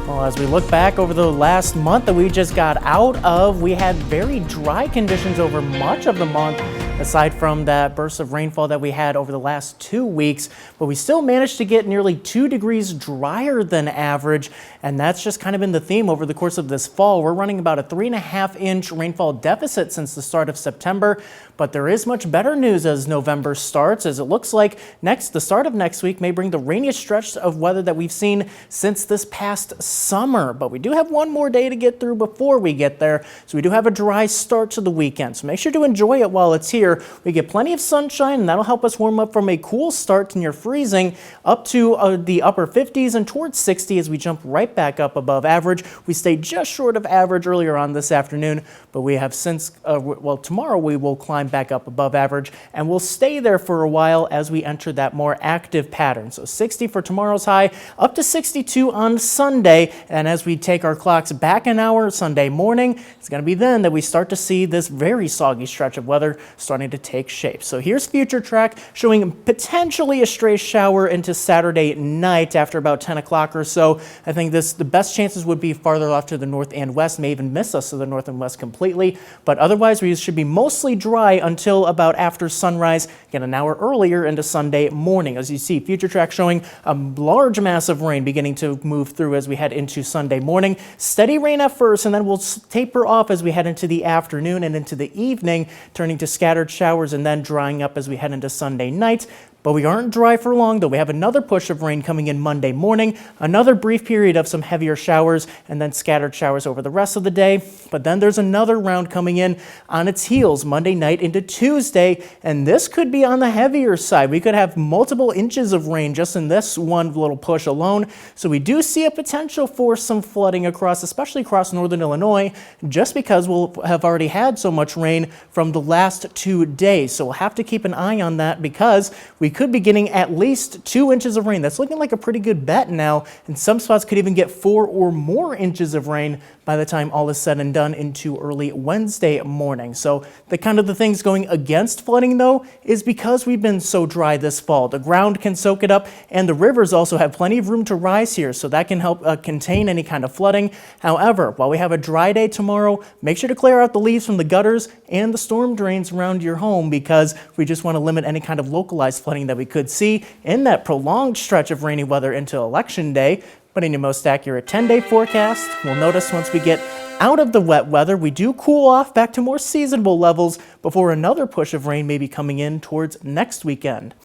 Well, as we look back over the last month that we just got out of, we had very dry conditions over much of the month, aside from that burst of rainfall that we had over the last 2 weeks. But we still managed to get nearly 2 degrees drier than average, and that's just kind of been the theme over the course of this fall. We're running about a 3.5-inch rainfall deficit since the start of September, but there is much better news as November starts, as it looks like the start of next week may bring the rainiest stretch of weather that we've seen since this past summer. But we do have one more day to get through before we get there, so we do have a dry start to the weekend. So make sure to enjoy it while it's here. We get plenty of sunshine, and that'll help us warm up from a cool start to near freezing up to the upper 50s and towards 60 as we jump right back up above average. We stayed just short of average earlier on this afternoon, but we have since, tomorrow we will climb back up above average, and we'll stay there for a while as we enter that more active pattern. So 60 for tomorrow's high, up to 62 on Sunday, and as we take our clocks back an hour Sunday morning, it's going to be then that we start to see this very soggy stretch of weather starting to take shape. So here's Future Track showing potentially a stray shower into Saturday night after about 10 o'clock or so. I think the best chances would be farther off to the north and west, may even miss us to the north and west completely, but otherwise we should be mostly dry until about after sunrise, again an hour earlier into Sunday morning. As you see, Future Track showing a large mass of rain beginning to move through as we head into Sunday morning. Steady rain at first, and then we'll taper off as we head into the afternoon and into the evening, turning to scattered showers and then drying up as we head into Sunday night. But we aren't dry for long, though. We have another push of rain coming in Monday morning, another brief period of some heavier showers, and then scattered showers over the rest of the day. But then there's another round coming in on its heels Monday night into Tuesday, and this could be on the heavier side. We could have multiple inches of rain just in this one little push alone. So we do see a potential for some flooding especially across northern Illinois, just because we'll have already had so much rain from the last 2 days. So we'll have to keep an eye on that, because we could be getting at least 2 inches of rain. That's looking like a pretty good bet now, and some spots could even get 4 or more inches of rain by the time all is said and done into early Wednesday morning. So the things going against flooding, though, is because we've been so dry this fall. The ground can soak it up, and the rivers also have plenty of room to rise here, so that can help contain any kind of flooding. However, while we have a dry day tomorrow, make sure to clear out the leaves from the gutters and the storm drains around your home, because we just want to limit any kind of localized flooding that we could see in that prolonged stretch of rainy weather into Election Day. But in your most accurate 10-day forecast, we'll notice once we get out of the wet weather, we do cool off back to more seasonable levels before another push of rain may be coming in towards next weekend.